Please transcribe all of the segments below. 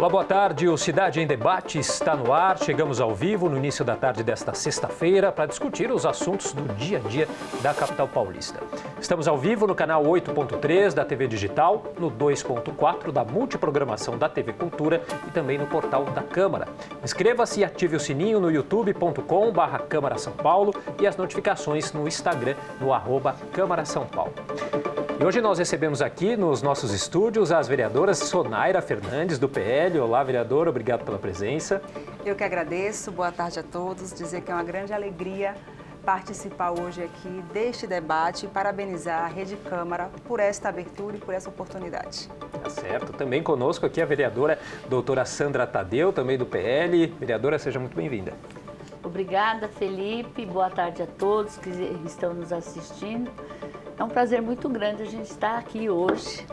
Olá, boa tarde. O Cidade em Debate está no ar. Chegamos ao vivo no início da tarde desta sexta-feira para discutir os assuntos do dia a dia da capital paulista. Estamos ao vivo no canal 8.3 da TV Digital, no 2.4 da multiprogramação da TV Cultura e também no portal da Câmara. Inscreva-se e ative o sininho no youtube.com/Câmara São Paulo e as notificações no Instagram, no @Câmara São Paulo. E hoje nós recebemos aqui nos nossos estúdios as vereadoras Sonaira Fernandes, do PL. Olá, vereadora, obrigado pela presença. Eu que agradeço, boa tarde a todos, dizer que é uma grande alegria participar hoje aqui deste debate e parabenizar a Rede Câmara por esta abertura e por essa oportunidade. Tá certo. Também conosco aqui a vereadora doutora Sandra Tadeu, também do PL. Vereadora, seja muito bem-vinda. Obrigada, Felipe. Boa tarde a todos que estão nos assistindo. É um prazer muito grande a gente estar aqui hoje,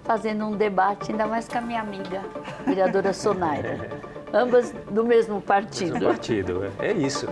fazendo um debate, ainda mais com a minha amiga, vereadora Sonaira. Ambas do mesmo partido. Mesmo partido, é isso.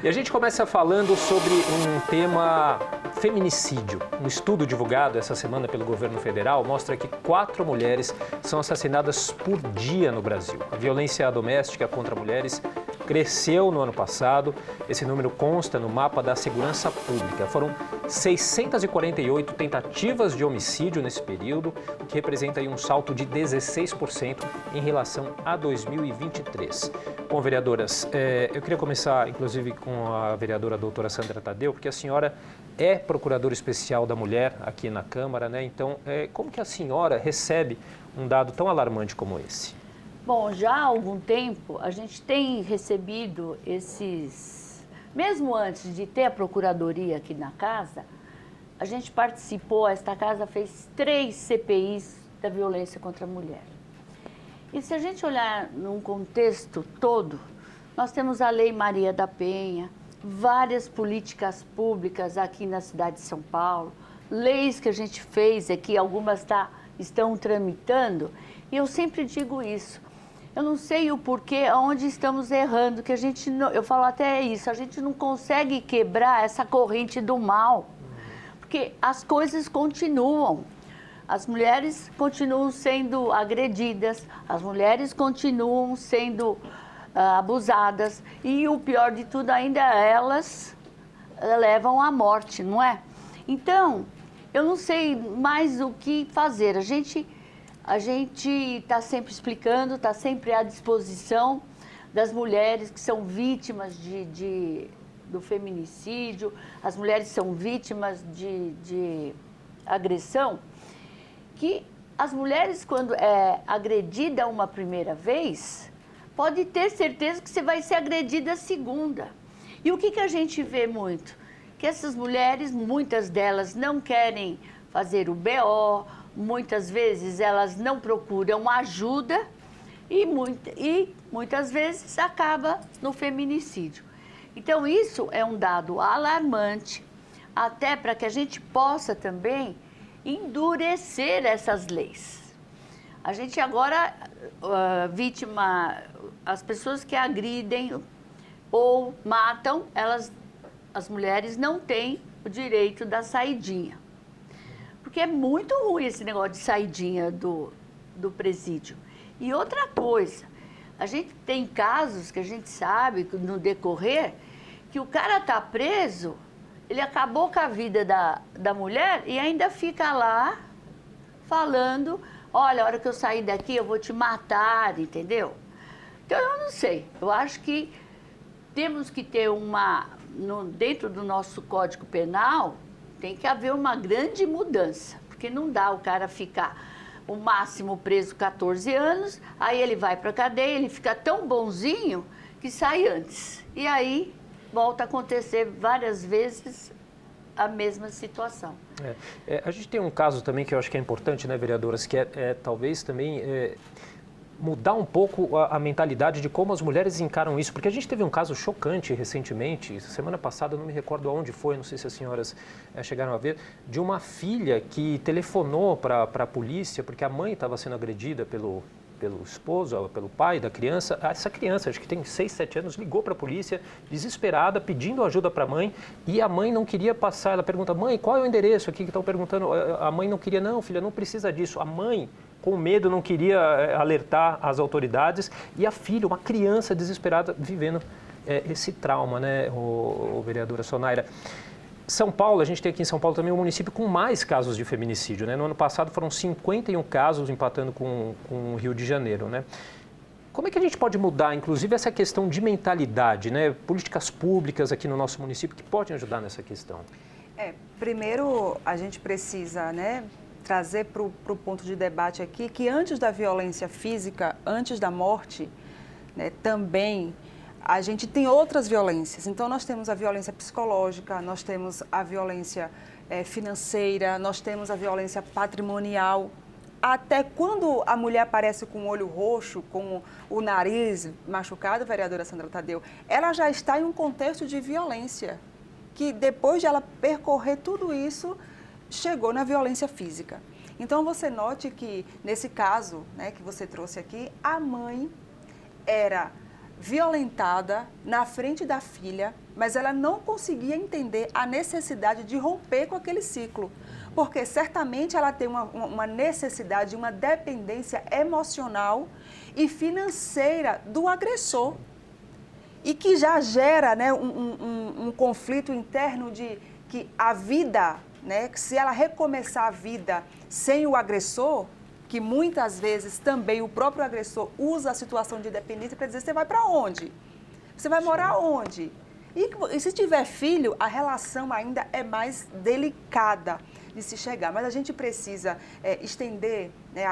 E a gente começa falando sobre um tema feminicídio. Um estudo divulgado essa semana pelo governo federal mostra que 4 mulheres são assassinadas por dia no Brasil. A violência doméstica contra mulheres cresceu no ano passado. Esse número consta no mapa da segurança pública. Foram 648 tentativas de homicídio nesse período, o que representa aí um salto de 16% em relação a 2023. Bom, vereadoras, eu queria começar, inclusive, com a vereadora doutora Sandra Tadeu, porque a senhora é procuradora especial da mulher aqui na Câmara, né? Então, como que a senhora recebe um dado tão alarmante como esse? Bom, já há algum tempo a gente tem recebido esses... Mesmo antes de ter a procuradoria aqui na casa, a gente participou, esta casa fez 3 CPIs da violência contra a mulher. E se a gente olhar num contexto todo, nós temos a Lei Maria da Penha, várias políticas públicas aqui na cidade de São Paulo, leis que a gente fez aqui, algumas estão tramitando, e eu sempre digo isso. Eu não sei o porquê, onde estamos errando, que a gente não, eu falo até isso, a gente não consegue quebrar essa corrente do mal, porque as coisas continuam. As mulheres continuam sendo agredidas, as mulheres continuam sendo abusadas e o pior de tudo ainda, elas levam à morte, não é? Então, eu não sei mais o que fazer. A gente está sempre explicando, está sempre à disposição das mulheres que são vítimas do feminicídio, as mulheres são vítimas de agressão, que as mulheres, quando é agredida uma primeira vez, pode ter certeza que você vai ser agredida a segunda. E o que a gente vê muito? Que essas mulheres, muitas delas não querem fazer o BO, muitas vezes elas não procuram ajuda e muitas vezes acaba no feminicídio. Então isso é um dado alarmante, até para que a gente possa também endurecer essas leis. A gente agora, as pessoas que agridem ou matam, as mulheres não têm o direito da saidinha. Porque é muito ruim esse negócio de saidinha do presídio. E outra coisa, a gente tem casos que a gente sabe, no decorrer, que o cara está preso, ele acabou com a vida da mulher e ainda fica lá falando, olha, a hora que eu sair daqui eu vou te matar, entendeu? Então eu não sei, eu acho que temos que ter dentro do nosso Código Penal, tem que haver uma grande mudança, porque não dá o cara ficar o máximo preso 14 anos, aí ele vai para a cadeia, ele fica tão bonzinho que sai antes. E aí volta a acontecer várias vezes a mesma situação. A gente tem um caso também que eu acho que é importante, né, vereadoras, que talvez também mudar um pouco a mentalidade de como as mulheres encaram isso, porque a gente teve um caso chocante recentemente, semana passada, não me recordo aonde foi, não sei se as senhoras chegaram a ver, de uma filha que telefonou para a polícia porque a mãe estava sendo agredida pelo esposo, pelo pai da criança. Essa criança, acho que tem 6, 7 anos, ligou para a polícia, desesperada, pedindo ajuda para a mãe, e a mãe não queria passar. Ela pergunta, mãe, qual é o endereço aqui que estão perguntando? A mãe não queria, não, filha, não precisa disso. A mãe com medo, não queria alertar as autoridades. E a filha, uma criança desesperada, vivendo esse trauma, né, o vereadora Sonaira. São Paulo, a gente tem aqui em São Paulo também um município com mais casos de feminicídio, né? No ano passado foram 51 casos, empatando com o Rio de Janeiro, né? Como é que a gente pode mudar, inclusive, essa questão de mentalidade, né? Políticas públicas aqui no nosso município que podem ajudar nessa questão? Primeiro, a gente precisa, né, trazer para o ponto de debate aqui que antes da violência física, antes da morte, né, também a gente tem outras violências. Então, nós temos a violência psicológica, nós temos a violência financeira, nós temos a violência patrimonial. Até quando a mulher aparece com o olho roxo, com o nariz machucado, vereadora Sandra Tadeu, ela já está em um contexto de violência, que depois de ela percorrer tudo isso, chegou na violência física. Então, você note que, nesse caso, né, que você trouxe aqui, a mãe era violentada na frente da filha, mas ela não conseguia entender a necessidade de romper com aquele ciclo, porque certamente ela tem uma necessidade, uma dependência emocional e financeira do agressor, e que já gera, né, um conflito interno de que a vida, né, que se ela recomeçar a vida sem o agressor, que muitas vezes também o próprio agressor usa a situação de dependência para dizer: você vai para onde? Você vai morar onde? E se tiver filho, a relação ainda é mais delicada de se chegar. Mas a gente precisa estender, né,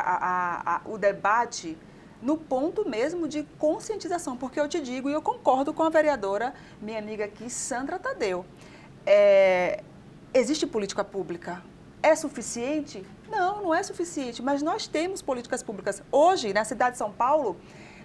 o debate no ponto mesmo de conscientização, porque eu te digo, e eu concordo com a vereadora, minha amiga aqui, Sandra Tadeu, existe política pública. É suficiente? Não, não é suficiente, mas nós temos políticas públicas. Hoje, na cidade de São Paulo,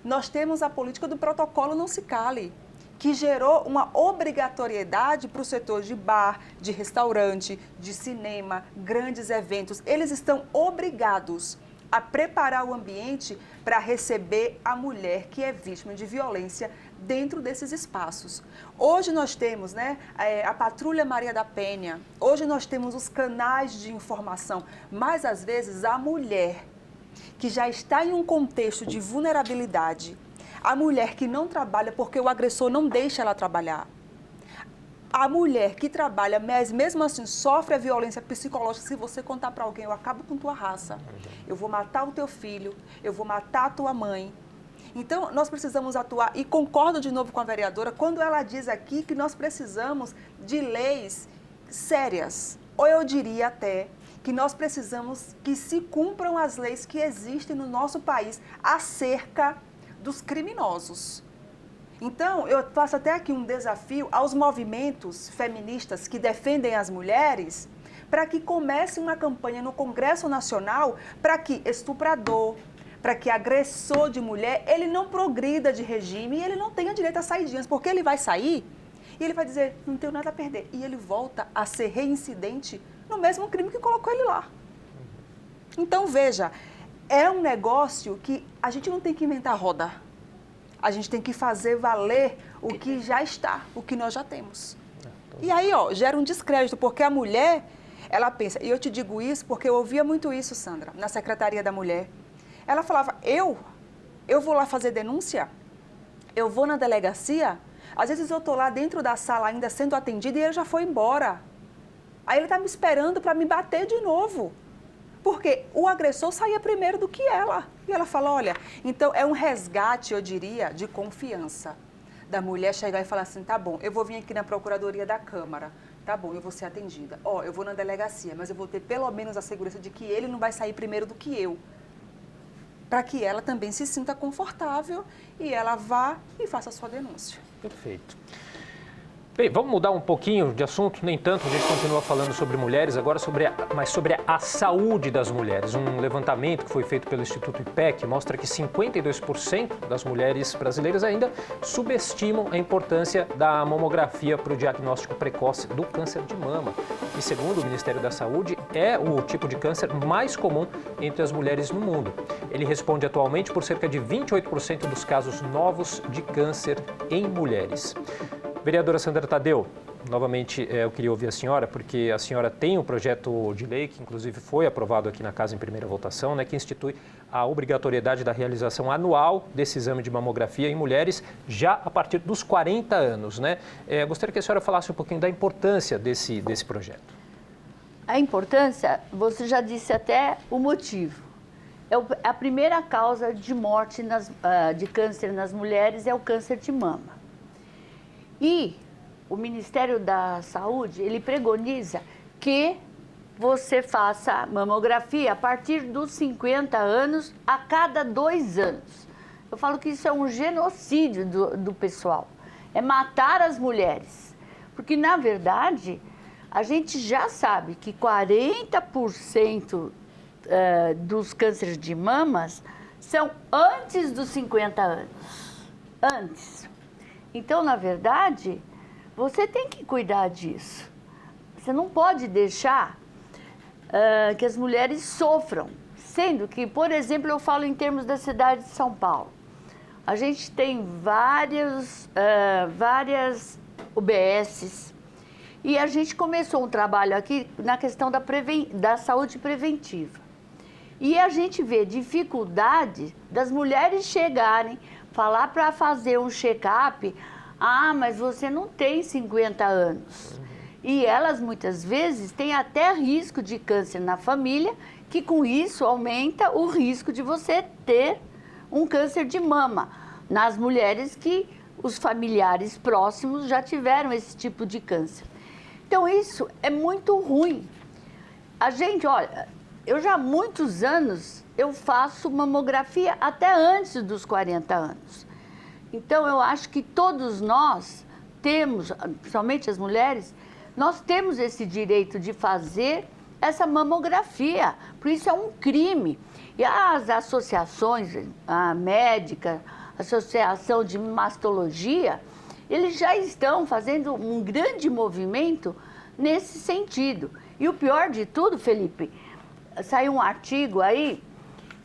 nós temos a política do protocolo Não Se Cale, que gerou uma obrigatoriedade para o setor de bar, de restaurante, de cinema, grandes eventos. Eles estão obrigados a preparar o ambiente para receber a mulher que é vítima de violência dentro desses espaços. Hoje nós temos, né, a Patrulha Maria da Penha, hoje nós temos os canais de informação, mas às vezes a mulher que já está em um contexto de vulnerabilidade, a mulher que não trabalha porque o agressor não deixa ela trabalhar, a mulher que trabalha, mas mesmo assim sofre a violência psicológica. Se você contar para alguém: eu acabo com tua raça, eu vou matar o teu filho, eu vou matar a tua mãe. Então, nós precisamos atuar, e concordo de novo com a vereadora, quando ela diz aqui que nós precisamos de leis sérias, ou eu diria até que nós precisamos que se cumpram as leis que existem no nosso país acerca dos criminosos. Então, eu faço até aqui um desafio aos movimentos feministas que defendem as mulheres, para que comece uma campanha no Congresso Nacional para que estuprador, para que agressor de mulher, ele não progrida de regime e ele não tenha direito a sair de antes, porque ele vai sair e ele vai dizer: não tenho nada a perder. E ele volta a ser reincidente no mesmo crime que colocou ele lá. Então, veja, é um negócio que a gente não tem que inventar roda. A gente tem que fazer valer o que já está, o que nós já temos. E aí, gera um descrédito, porque a mulher, ela pensa, e eu te digo isso porque eu ouvia muito isso, Sandra, na Secretaria da Mulher. Ela falava: eu vou lá fazer denúncia? Eu vou na delegacia? Às vezes eu estou lá dentro da sala ainda sendo atendida e ele já foi embora. Aí ele está me esperando para me bater de novo. Porque o agressor saía primeiro do que ela. E ela fala: olha, então é um resgate, eu diria, de confiança. Da mulher chegar e falar assim: tá bom, eu vou vir aqui na Procuradoria da Câmara. Tá bom, eu vou ser atendida. Eu vou na delegacia, mas eu vou ter pelo menos a segurança de que ele não vai sair primeiro do que eu. Para que ela também se sinta confortável e ela vá e faça a sua denúncia. Perfeito. Bem, vamos mudar um pouquinho de assunto, nem tanto, a gente continua falando sobre mulheres, agora mas sobre a saúde das mulheres. Um levantamento que foi feito pelo Instituto IPEC mostra que 52% das mulheres brasileiras ainda subestimam a importância da mamografia para o diagnóstico precoce do câncer de mama. E segundo o Ministério da Saúde, é o tipo de câncer mais comum entre as mulheres no mundo. Ele responde atualmente por cerca de 28% dos casos novos de câncer em mulheres. Vereadora Sandra Tadeu, novamente eu queria ouvir a senhora, porque a senhora tem um projeto de lei, que inclusive foi aprovado aqui na Casa em primeira votação, né, que institui a obrigatoriedade da realização anual desse exame de mamografia em mulheres já a partir dos 40 anos. Né? Gostaria que a senhora falasse um pouquinho da importância desse projeto. A importância, você já disse até o motivo. A primeira causa de morte de câncer nas mulheres é o câncer de mama. E o Ministério da Saúde, ele pregoniza que você faça mamografia a partir dos 50 anos, a cada 2 anos. Eu falo que isso é um genocídio do pessoal, é matar as mulheres. Porque, na verdade, a gente já sabe que 40% dos cânceres de mamas são antes dos 50 anos. Antes. Então, na verdade, você tem que cuidar disso. Você não pode deixar que as mulheres sofram. Sendo que, por exemplo, eu falo em termos da cidade de São Paulo. A gente tem várias UBSs e a gente começou um trabalho aqui na questão da saúde preventiva. E a gente vê dificuldade das mulheres chegarem, falar para fazer um check-up, mas você não tem 50 anos. E elas, muitas vezes, têm até risco de câncer na família, que com isso aumenta o risco de você ter um câncer de mama nas mulheres que os familiares próximos já tiveram esse tipo de câncer. Então, isso é muito ruim. A gente, olha, eu já há muitos anos, eu faço mamografia até antes dos 40 anos. Então, eu acho que todos nós temos, principalmente as mulheres, nós temos esse direito de fazer essa mamografia, por isso é um crime. E as associações, a médica, a Associação de Mastologia, eles já estão fazendo um grande movimento nesse sentido. E o pior de tudo, Felipe, saiu um artigo aí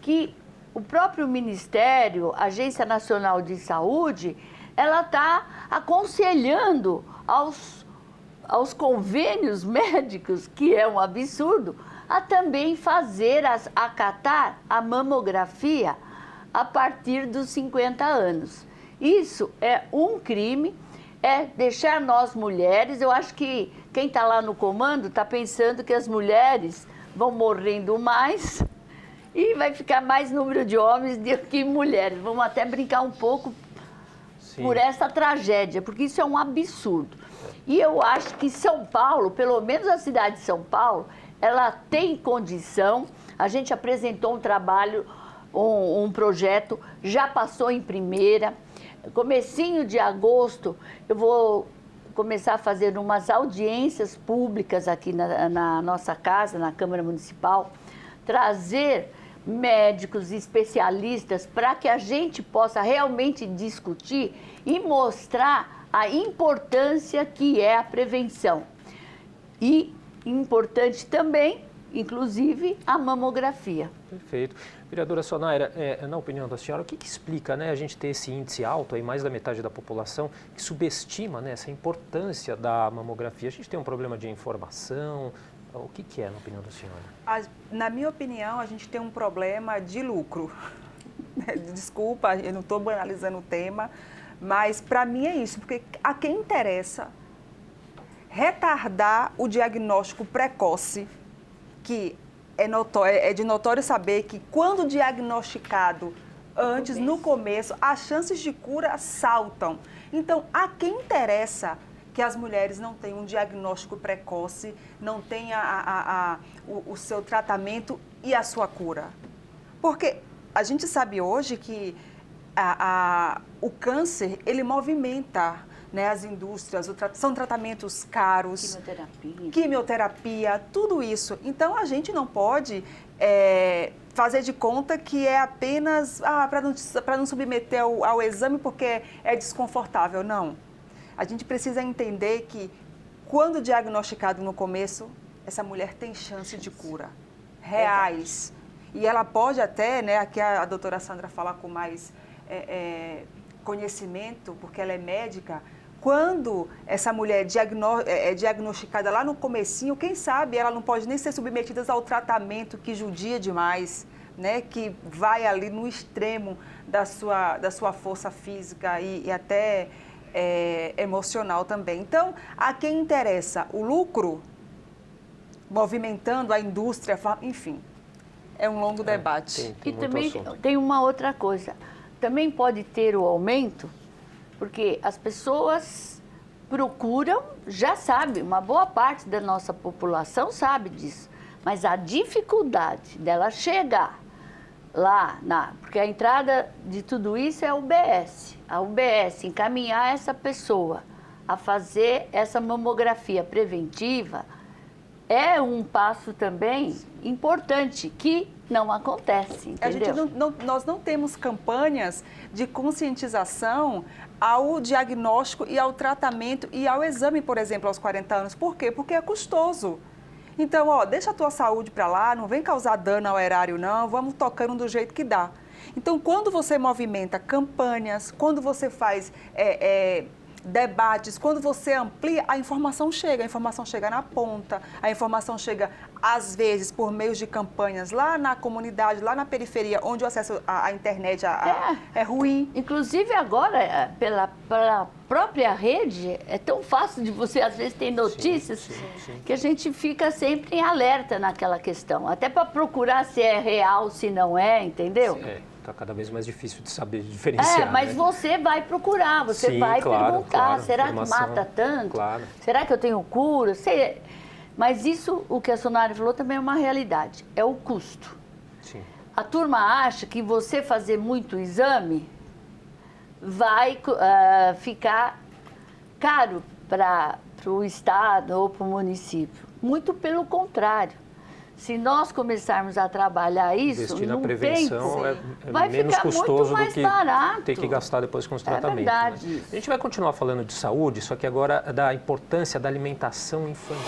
que o próprio Ministério, Agência Nacional de Saúde, ela está aconselhando aos convênios médicos, que é um absurdo, a também acatar a mamografia a partir dos 50 anos. Isso é um crime, é deixar nós mulheres, eu acho que quem está lá no comando está pensando que as mulheres vão morrendo mais e vai ficar mais número de homens do que mulheres. Vamos até brincar um pouco por essa tragédia, porque isso é um absurdo. E eu acho que São Paulo, pelo menos a cidade de São Paulo, ela tem condição. A gente apresentou um trabalho, um projeto, já passou em primeira. Comecinho de agosto, eu vou começar a fazer umas audiências públicas aqui na nossa casa, na Câmara Municipal, trazer médicos especialistas para que a gente possa realmente discutir e mostrar a importância que é a prevenção. E importante também, inclusive, a mamografia. Perfeito. Vereadora Sonaira, na opinião da senhora, o que explica, né, a gente ter esse índice alto, aí mais da metade da população, que subestima, né, essa importância da mamografia? A gente tem um problema de informação? O que é, na opinião da senhora? Na minha opinião, a gente tem um problema de lucro. Desculpa, eu não estou banalizando o tema, mas para mim é isso, porque a quem interessa retardar o diagnóstico precoce, que é de notório saber que quando diagnosticado antes, no começo, as chances de cura saltam. Então, a quem interessa que as mulheres não tenham um diagnóstico precoce, não tenham o seu tratamento e a sua cura? Porque a gente sabe hoje que o câncer, ele movimenta, né, as indústrias, são tratamentos caros, quimioterapia, tudo isso. Então, a gente não pode fazer de conta que é apenas para não submeter ao exame porque é desconfortável. Não. A gente precisa entender que, quando diagnosticado no começo, essa mulher tem chance de cura reais. E ela pode até, né, aqui a doutora Sandra fala com mais conhecimento, porque ela é médica, quando essa mulher é diagnosticada lá no comecinho, quem sabe ela não pode nem ser submetida ao tratamento que judia demais, né? Que vai ali no extremo da sua força física e até emocional também. Então, a quem interessa o lucro, movimentando a indústria, enfim, é um longo debate. E também tem uma outra coisa, também pode ter o aumento, porque as pessoas procuram, já sabe, uma boa parte da nossa população sabe disso, mas a dificuldade dela chegar lá, porque a entrada de tudo isso é a UBS encaminhar essa pessoa a fazer essa mamografia preventiva é um passo também importante que não acontece, entendeu? Nós não temos campanhas de conscientização ao diagnóstico e ao tratamento e ao exame, por exemplo, aos 40 anos. Por quê? Porque é custoso. Então, deixa a tua saúde para lá, não vem causar dano ao erário não, vamos tocando do jeito que dá. Então, quando você movimenta campanhas, quando você faz debates, quando você amplia, a informação chega na ponta, a informação chega, às vezes, por meio de campanhas lá na comunidade, lá na periferia, onde o acesso à internet é ruim. Inclusive agora, pela própria rede, é tão fácil de você, às vezes, ter notícias sim. Que a gente fica sempre em alerta naquela questão, até para procurar se é real, se não é, entendeu? Está cada vez mais difícil de saber diferenciar. Mas você vai procurar, você vai perguntar, será que mata tanto? Claro. Será que eu tenho cura? Mas isso, o que a Sonara falou, também é uma realidade, é o custo. Sim. A turma acha que você fazer muito exame vai ficar caro para o Estado ou para o município. Muito pelo contrário. Se nós começarmos a trabalhar isso, investir na prevenção vai menos ficar custoso muito mais do que barato. ter que gastar depois com os tratamentos. Verdade, né? A gente vai continuar falando de saúde, só que agora da importância da alimentação infantil.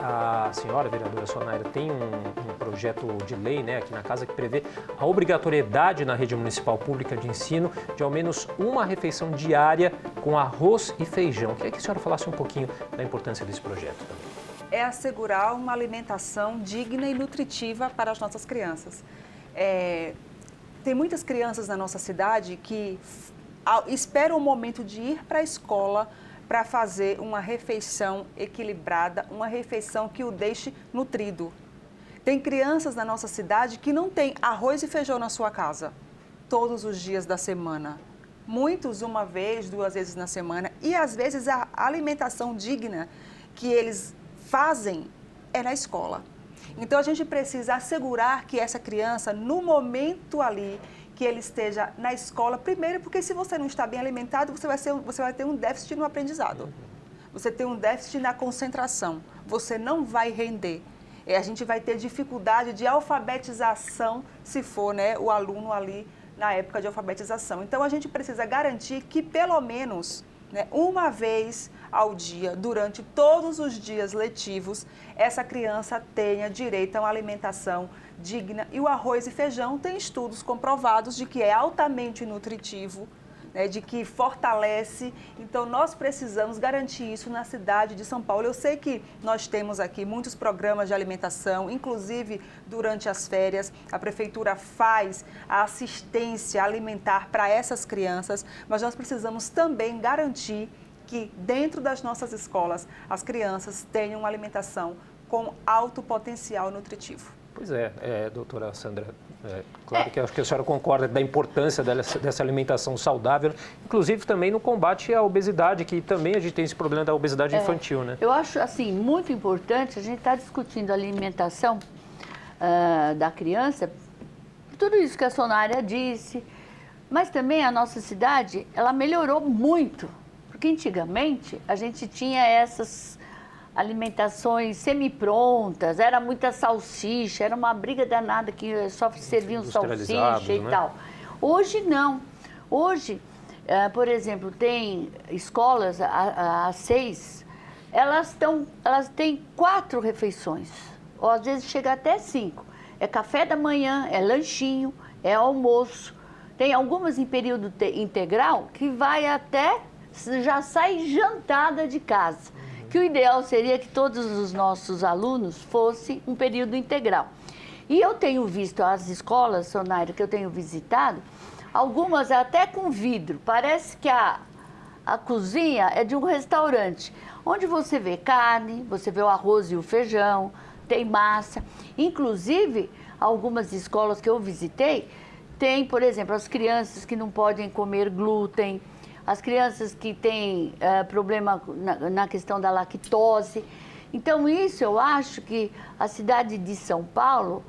A senhora vereadora Sonaira tem um projeto de lei, né, aqui na casa que prevê a obrigatoriedade na rede municipal pública de ensino de ao menos uma refeição diária com arroz e feijão. Queria que a senhora falasse um pouquinho da importância desse projeto também. É assegurar uma alimentação digna e nutritiva para as nossas crianças. Tem muitas crianças na nossa cidade que esperam o momento de ir para a escola para fazer uma refeição equilibrada, uma refeição que o deixe nutrido. Tem crianças na nossa cidade que não tem arroz e feijão na sua casa todos os dias da semana. Muitos uma vez, 2 vezes na semana. E às vezes a alimentação digna que eles fazem é na escola. Então, a gente precisa assegurar que essa criança, no momento ali, que ele esteja na escola, primeiro, porque se você não está bem alimentado, você vai ter um déficit no aprendizado. Você tem um déficit na concentração. Você não vai render. A gente vai ter dificuldade de alfabetização, se for, né, o aluno ali na época de alfabetização. Então, a gente precisa garantir que, pelo menos, né, uma vez ao dia, durante todos os dias letivos, essa criança tenha direito a uma alimentação digna. E o arroz e feijão tem estudos comprovados de que é altamente nutritivo, né, de que fortalece. Então, nós precisamos garantir isso na cidade de São Paulo. Eu sei que nós temos aqui muitos programas de alimentação, inclusive durante as férias, a prefeitura faz a assistência alimentar para essas crianças, mas nós precisamos também garantir que dentro das nossas escolas as crianças tenham uma alimentação com alto potencial nutritivo. Pois doutora Sandra, claro que acho que a senhora concorda da importância dessa alimentação saudável, inclusive também no combate à obesidade, que também a gente tem esse problema da obesidade infantil, né? Eu acho, assim, muito importante, a gente está discutindo a alimentação da criança, tudo isso que a Sonária disse, mas também a nossa cidade, ela melhorou muito, porque antigamente a gente tinha essas alimentações semi-prontas, era muita salsicha, era uma briga danada que só serviam salsicha e tal. Hoje não. Hoje, por exemplo, tem escolas às 6, elas têm 4 refeições, ou às vezes chega até 5. É café da manhã, é lanchinho, é almoço. Tem algumas em período integral que vai até já sai jantada de casa. Que o ideal seria que todos os nossos alunos fossem um período integral. E eu tenho visto as escolas, Sonaira, que eu tenho visitado, algumas até com vidro. Parece que a cozinha é de um restaurante, onde você vê carne, você vê o arroz e o feijão, tem massa. Inclusive, algumas escolas que eu visitei, tem, por exemplo, as crianças que não podem comer glúten, as crianças que têm problema na questão da lactose. Então, isso eu acho que a cidade de São Paulo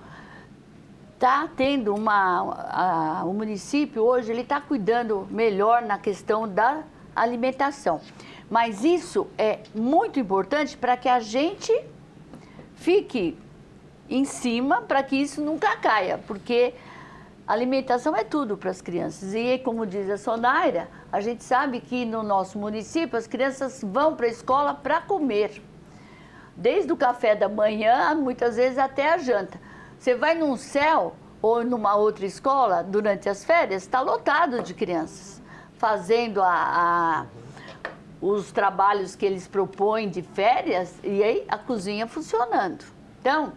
está tendo o município hoje, ele está cuidando melhor na questão da alimentação. Mas isso é muito importante para que a gente fique em cima, para que isso nunca caia, porque alimentação é tudo para as crianças. E como diz a Sonaira, a gente sabe que no nosso município as crianças vão para a escola para comer. Desde o café da manhã, muitas vezes até a janta. Você vai num CEL ou numa outra escola durante as férias, está lotado de crianças, fazendo os trabalhos que eles propõem de férias e aí a cozinha funcionando. Então,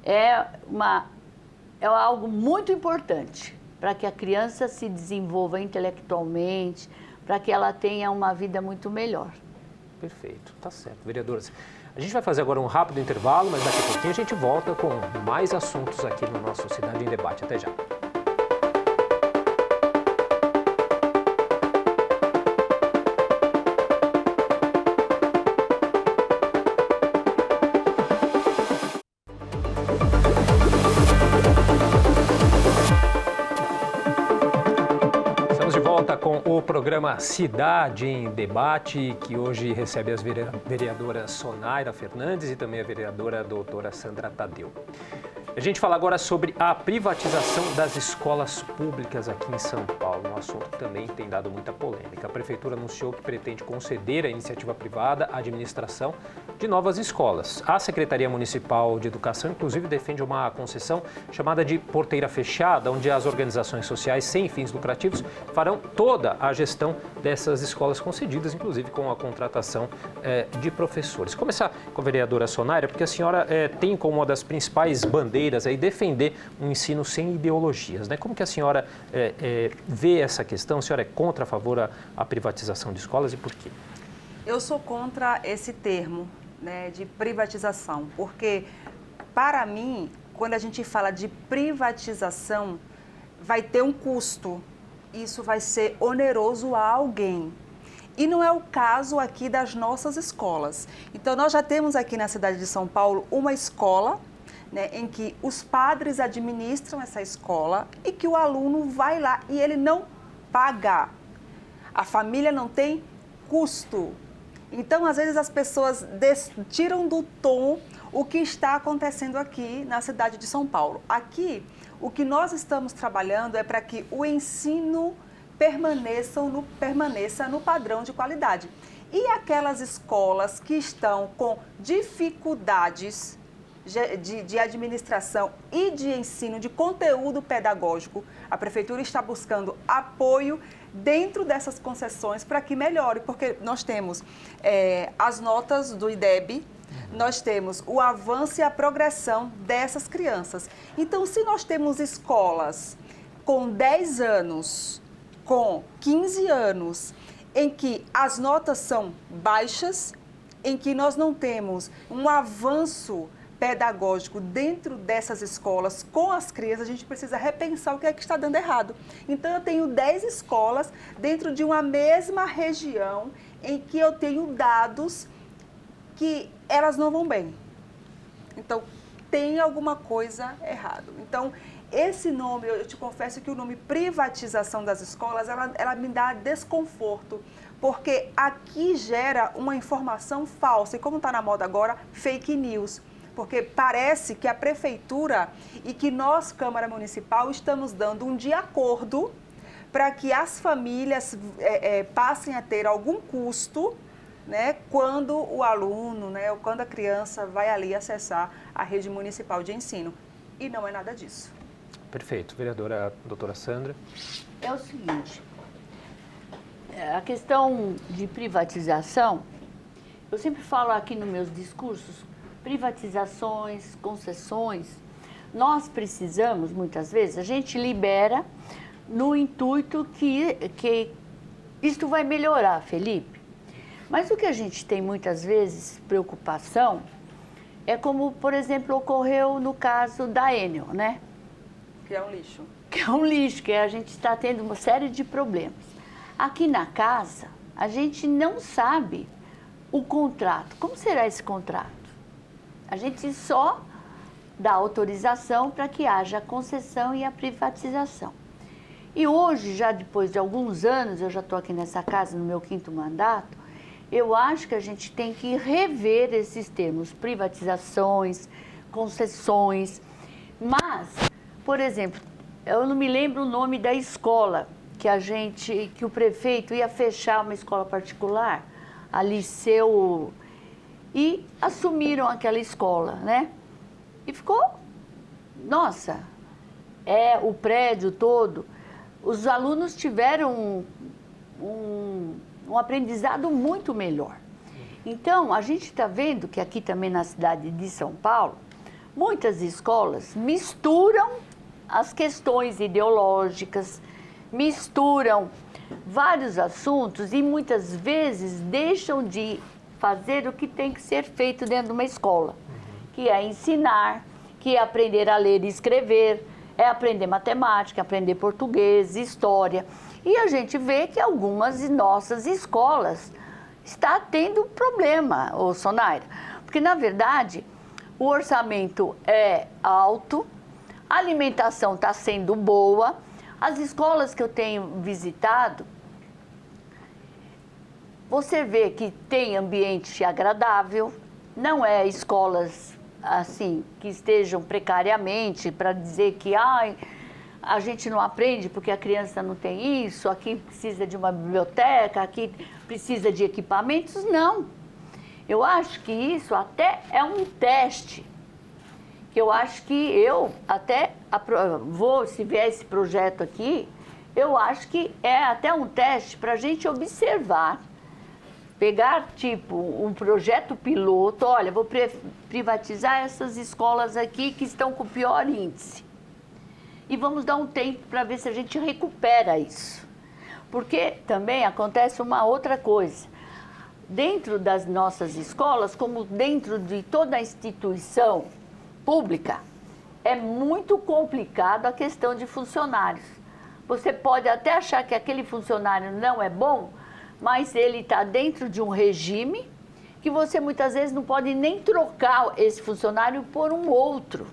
é algo muito importante para que a criança se desenvolva intelectualmente, para que ela tenha uma vida muito melhor. Perfeito, tá certo. Vereadoras, a gente vai fazer agora um rápido intervalo, mas daqui a pouquinho a gente volta com mais assuntos aqui no nosso Cidade em Debate. Até já. Com o programa Cidade em Debate, que hoje recebe as vereadoras Sonaira Fernandes e também a vereadora doutora Sandra Tadeu. A gente fala agora sobre a privatização das escolas públicas aqui em São Paulo, um assunto que também tem dado muita polêmica. A Prefeitura anunciou que pretende conceder à iniciativa privada a administração de novas escolas. A Secretaria Municipal de Educação, inclusive, defende uma concessão chamada de porteira fechada, onde as organizações sociais sem fins lucrativos farão toda a gestão dessas escolas concedidas, inclusive com a contratação de professores. Começar com a vereadora Sonaira, porque a senhora tem como uma das principais bandeiras aí defender um ensino sem ideologias, né? Como que a senhora vê essa questão? A senhora é contra, a favor a privatização de escolas e por quê? Eu sou contra esse termo, né, de privatização, porque, para mim, quando a gente fala de privatização, vai ter um custo. Isso vai ser oneroso a alguém. E não é o caso aqui das nossas escolas. Então, nós já temos aqui na cidade de São Paulo uma escola, né, em que os padres administram essa escola e que o aluno vai lá e ele não paga. A família não tem custo. Então, às vezes, as pessoas tiram do tom o que está acontecendo aqui na cidade de São Paulo. Aqui, o que nós estamos trabalhando é para que o ensino permaneça no padrão de qualidade. E aquelas escolas que estão com dificuldades de administração e de ensino, de conteúdo pedagógico, a Prefeitura está buscando apoio dentro dessas concessões para que melhore, porque nós temos as notas do IDEB, nós temos o avanço e a progressão dessas crianças. Então, se nós temos escolas com 10 anos, com 15 anos, em que as notas são baixas, em que nós não temos um avanço pedagógico dentro dessas escolas com as crianças, a gente precisa repensar o que é que está dando errado. Então, eu tenho 10 escolas dentro de uma mesma região em que eu tenho dados que elas não vão bem. Então, tem alguma coisa errada. Então, esse nome, eu te confesso que o nome privatização das escolas, ela me dá desconforto, porque aqui gera uma informação falsa, e como está na moda agora, fake news. Porque parece que a Prefeitura e que nós, Câmara Municipal, estamos dando um de acordo para que as famílias passem a ter algum custo, né, quando o aluno, né, ou quando a criança vai ali acessar a rede municipal de ensino. E não é nada disso. Perfeito. Vereadora doutora Sandra. É o seguinte, a questão de privatização, eu sempre falo aqui nos meus discursos, privatizações, concessões, nós precisamos, muitas vezes, a gente libera no intuito que isto vai melhorar, Felipe. Mas o que a gente tem muitas vezes preocupação é como, por exemplo, ocorreu no caso da Enel, né? Que é um lixo. Que é um lixo, que a gente está tendo uma série de problemas. Aqui na casa, a gente não sabe o contrato. Como será esse contrato? A gente só dá autorização para que haja a concessão e a privatização. E hoje, já depois de alguns anos, eu já estou aqui nessa casa no meu 5º mandato, eu acho que a gente tem que rever esses termos, privatizações, concessões. Mas, por exemplo, eu não me lembro o nome da escola que o prefeito ia fechar uma escola particular, a Liceu, e assumiram aquela escola, né? E ficou, nossa, o prédio todo, os alunos tiveram um aprendizado muito melhor. Então, a gente está vendo que aqui também na cidade de São Paulo, muitas escolas misturam as questões ideológicas, misturam vários assuntos e muitas vezes deixam de fazer o que tem que ser feito dentro de uma escola, que é ensinar, que é aprender a ler e escrever, é aprender matemática, aprender português, história. E a gente vê que algumas de nossas escolas está tendo problema, Sonaira, porque na verdade o orçamento é alto, a alimentação está sendo boa, as escolas que eu tenho visitado, você vê que tem ambiente agradável, não é escolas assim que estejam precariamente para dizer que a gente não aprende porque a criança não tem isso, aqui precisa de uma biblioteca, aqui precisa de equipamentos. Não. Eu acho que isso até é um teste, que eu acho que eu até vou, se vier esse projeto aqui, eu acho que é até um teste para a gente observar, pegar tipo um projeto piloto, olha, vou privatizar essas escolas aqui que estão com o pior índice. E vamos dar um tempo para ver se a gente recupera isso. Porque também acontece uma outra coisa. Dentro das nossas escolas, como dentro de toda a instituição pública, é muito complicado a questão de funcionários. Você pode até achar que aquele funcionário não é bom, mas ele está dentro de um regime que você muitas vezes não pode nem trocar esse funcionário por um outro.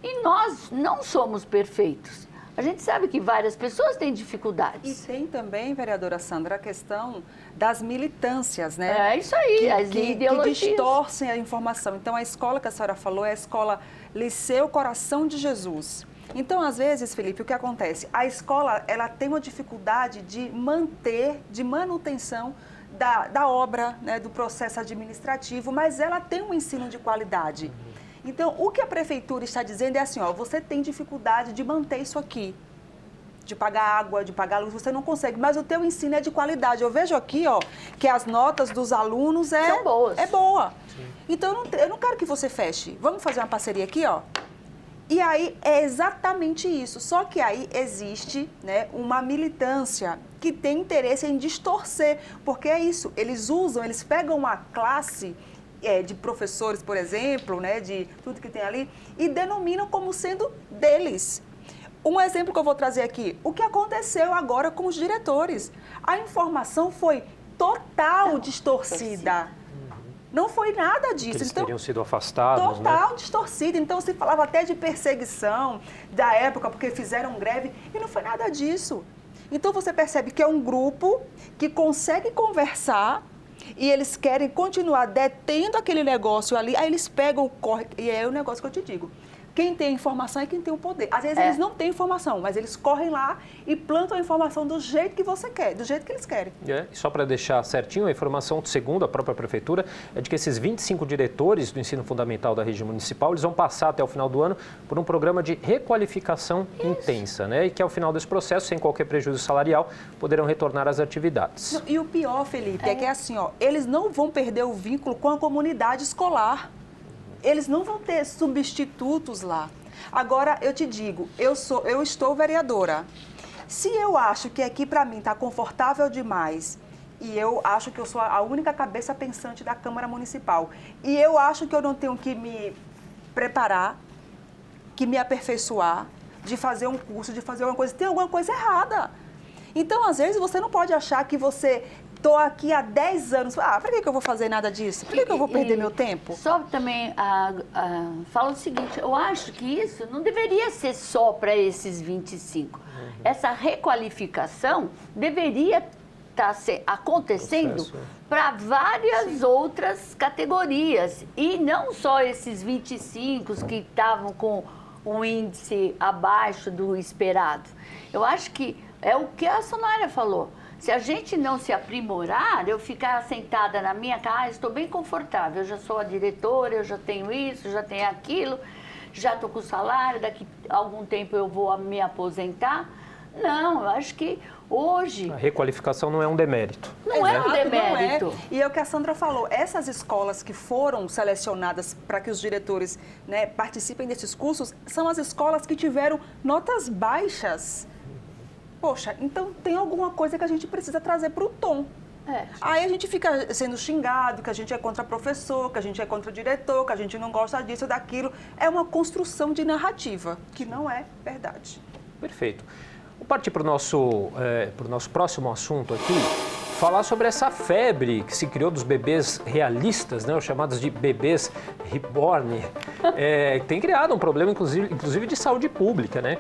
E nós não somos perfeitos. A gente sabe que várias pessoas têm dificuldades. E tem também, vereadora Sandra, a questão das militâncias, né? É isso aí, as ideologias. Que distorcem a informação. Então, a escola que a senhora falou é a escola Liceu Coração de Jesus. Então, às vezes, Felipe, o que acontece? A escola, ela tem uma dificuldade de manutenção da obra, né, do processo administrativo, mas ela tem um ensino de qualidade. Então, o que a prefeitura está dizendo é assim, você tem dificuldade de manter isso aqui, de pagar água, de pagar luz, você não consegue, mas o teu ensino é de qualidade. Eu vejo aqui, que as notas dos alunos são boas. É boa. Sim. Então, eu não quero que você feche. Vamos fazer uma parceria aqui, E aí, é exatamente isso. Só que aí existe, né, uma militância que tem interesse em distorcer, porque é isso, eles pegam uma classe de professores, por exemplo, né, de tudo que tem ali, e denominam como sendo deles. Um exemplo que eu vou trazer aqui, o que aconteceu agora com os diretores. A informação foi total distorcida. Não foi nada disso. Eles teriam sido afastados, total distorcida. Então, se falava até de perseguição da época, porque fizeram greve, e não foi nada disso. Então, você percebe que é um grupo que consegue conversar e eles querem continuar detendo aquele negócio ali, aí eles pegam, correm, e é o negócio que eu te digo. Quem tem a informação é quem tem o poder. Às vezes eles não têm informação, mas eles correm lá e plantam a informação do jeito que você quer, do jeito que eles querem. E só para deixar certinho, a informação, segundo a própria Prefeitura, é de que esses 25 diretores do ensino fundamental da rede municipal, eles vão passar até o final do ano por um programa de requalificação intensa, né? E que ao final desse processo, sem qualquer prejuízo salarial, poderão retornar às atividades. E o pior, Felipe, é que é assim, ó, eles não vão perder o vínculo com a comunidade escolar. Eles não vão ter substitutos lá. Agora, eu te digo, eu estou vereadora. Se eu acho que aqui para mim está confortável demais e eu acho que eu sou a única cabeça pensante da Câmara Municipal e eu acho que eu não tenho que me preparar, que me aperfeiçoar, de fazer um curso, de fazer alguma coisa, tem alguma coisa errada. Então, às vezes, você não pode achar que você... Estou aqui há 10 anos. Para que eu vou fazer nada disso? Por que eu vou perder meu tempo? Só também falo o seguinte, eu acho que isso não deveria ser só para esses 25. Essa requalificação deveria estar acontecendo para várias outras categorias. E não só esses 25 que estavam com um índice abaixo do esperado. Eu acho que é o que a Sonária falou. Se a gente não se aprimorar, eu ficar sentada na minha casa, estou bem confortável, eu já sou a diretora, eu já tenho isso, já tenho aquilo, já estou com salário, daqui a algum tempo eu vou me aposentar. Não, eu acho que hoje... A requalificação não é um demérito. Não é um demérito. Não é. E é o que a Sandra falou, essas escolas que foram selecionadas para que os diretores, né, participem desses cursos, são as escolas que tiveram notas baixas. Poxa, então tem alguma coisa que a gente precisa trazer para o tom. Aí a gente fica sendo xingado, que a gente é contra professor, que a gente é contra diretor, que a gente não gosta disso, daquilo. É uma construção de narrativa, que não é verdade. Perfeito. Vou partir para o nosso próximo assunto aqui, falar sobre essa febre que se criou dos bebês realistas, né, os chamados de bebês reborn, tem criado um problema, inclusive de saúde pública, né?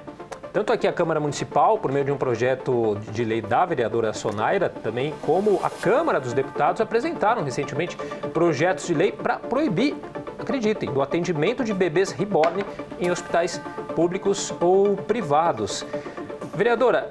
Tanto aqui a Câmara Municipal, por meio de um projeto de lei da vereadora Sonaira, também como a Câmara dos Deputados apresentaram recentemente projetos de lei para proibir, acreditem, o atendimento de bebês reborn em hospitais públicos ou privados. Vereadora,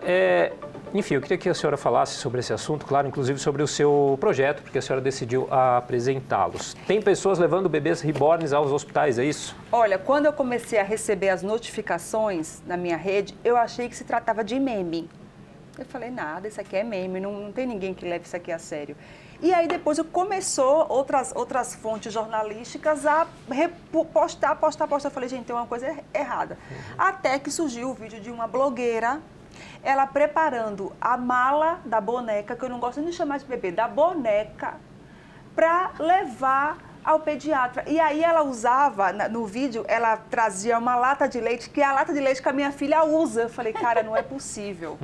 enfim, eu queria que a senhora falasse sobre esse assunto, claro, inclusive sobre o seu projeto, porque a senhora decidiu apresentá-los. Tem pessoas levando bebês reborns aos hospitais, é isso? Olha, quando eu comecei a receber as notificações na minha rede, eu achei que se tratava de meme. Eu falei, nada, isso aqui é meme, não tem ninguém que leve isso aqui a sério. E aí depois começou outras fontes jornalísticas a postar. Eu falei, gente, tem uma coisa errada. Até que surgiu o vídeo de uma blogueira, ela preparando a mala da boneca, que eu não gosto nem de chamar de bebê, da boneca, para levar ao pediatra. E aí ela usava, no vídeo, ela trazia uma lata de leite, que é a lata de leite que a minha filha usa. Eu falei, cara, não é possível.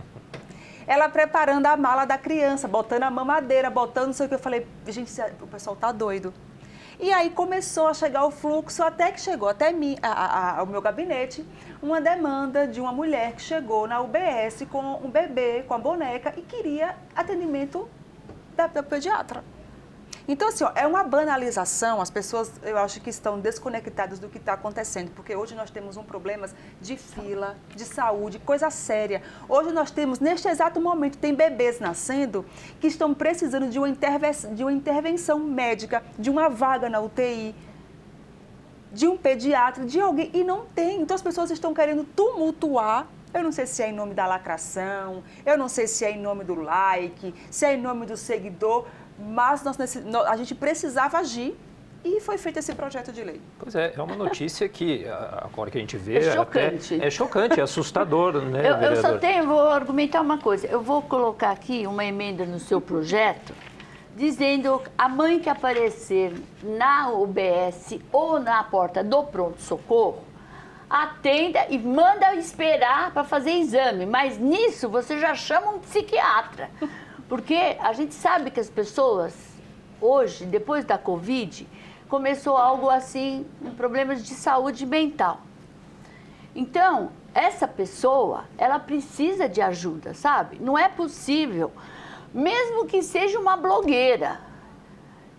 Ela preparando a mala da criança, botando a mamadeira, botando não sei o que. Eu falei, gente, o pessoal tá doido. E aí começou a chegar o fluxo, até que chegou até mim, ao meu gabinete, uma demanda de uma mulher que chegou na UBS com um bebê, com a boneca, e queria atendimento da pediatra. Então, assim, é uma banalização, as pessoas, eu acho que estão desconectadas do que está acontecendo, porque hoje nós temos um problema de fila, de saúde, coisa séria. Hoje nós temos, neste exato momento, tem bebês nascendo que estão precisando de uma intervenção médica, de uma vaga na UTI, de um pediatra, de alguém, e não tem. Então, as pessoas estão querendo tumultuar. Eu não sei se é em nome da lacração, eu não sei se é em nome do like, se é em nome do seguidor, mas a gente precisava agir e foi feito esse projeto de lei. Pois é uma notícia que, agora que a gente vê, é chocante. É chocante, é assustador, né, eu só vou argumentar uma coisa, eu vou colocar aqui uma emenda no seu projeto, dizendo a mãe que aparecer na UBS ou na porta do pronto-socorro, atenda e manda esperar para fazer exame, mas nisso você já chama um psiquiatra. Porque a gente sabe que as pessoas, hoje, depois da Covid, começou algo assim, problemas de saúde mental. Então, essa pessoa, ela precisa de ajuda, sabe? Não é possível, mesmo que seja uma blogueira,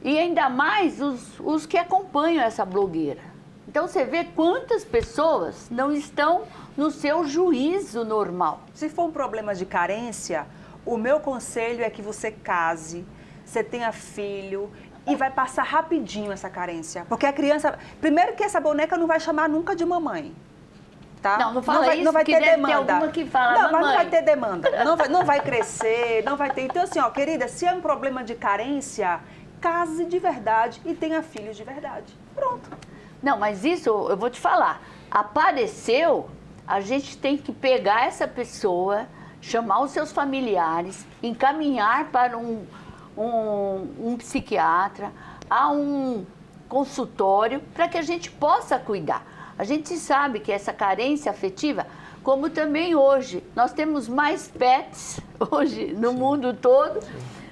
e ainda mais os que acompanham essa blogueira. Então você vê quantas pessoas não estão no seu juízo normal. Se for um problema de carência, o meu conselho é que você case, você tenha filho e vai passar rapidinho essa carência. Porque a criança... Primeiro que essa boneca não vai chamar nunca de mamãe. Tá? Não fala isso, não vai porque ter deve demanda. ter alguma que fala não, mamãe. mas não vai ter demanda. Não vai crescer, não vai ter... Então, assim, ó, querida, se é um problema de carência, case de verdade e tenha filhos de verdade. Pronto. Não, mas isso, eu vou te falar. Apareceu, a gente tem que pegar essa pessoa, chamar os seus familiares, encaminhar para um psiquiatra, a um consultório, para que a gente possa cuidar. A gente sabe que essa carência afetiva, como também hoje, nós temos mais pets hoje no mundo todo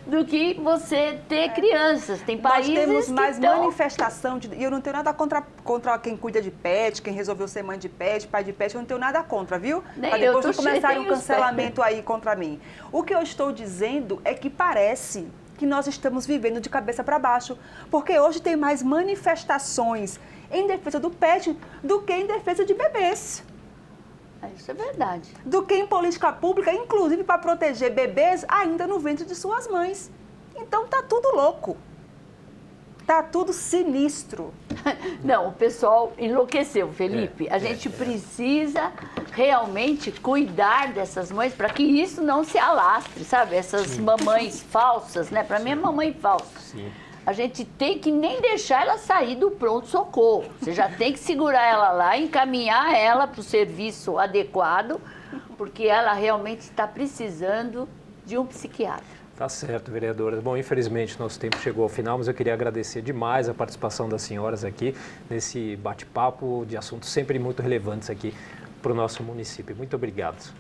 do que você ter crianças. Tem países Nós temos mais que estão... manifestação, e eu não tenho nada contra quem cuida de pet, quem resolveu ser mãe de pet, pai de pet, eu não tenho nada contra, viu? Nem Para eu depois tô não começarem cheio um cancelamento aí contra mim. O que eu estou dizendo é que parece que nós estamos vivendo de cabeça para baixo, porque hoje tem mais manifestações em defesa do pet do que em defesa de bebês. Isso é verdade. Do que em política pública, inclusive para proteger bebês ainda no ventre de suas mães. Então tá tudo louco. Tá tudo sinistro. Não, o pessoal enlouqueceu, Felipe. A gente precisa realmente cuidar dessas mães para que isso não se alastre, sabe? Essas mamães falsas, né? Para mim é mamãe falsa. Sim. A gente tem que nem deixar ela sair do pronto-socorro. Você já tem que segurar ela lá, encaminhar ela para o serviço adequado, porque ela realmente está precisando de um psiquiatra. Tá certo, vereadora. Bom, infelizmente nosso tempo chegou ao final, mas eu queria agradecer demais a participação das senhoras aqui nesse bate-papo de assuntos sempre muito relevantes aqui para o nosso município. Muito obrigado.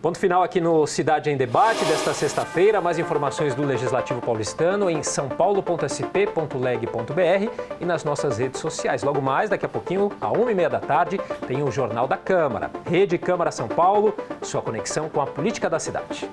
Ponto final aqui no Cidade em Debate desta sexta-feira. Mais informações do Legislativo Paulistano em saopaulo.sp.leg.br e nas nossas redes sociais. Logo mais, daqui a pouquinho, à 1h30 da tarde, tem o Jornal da Câmara. Rede Câmara São Paulo, sua conexão com a política da cidade.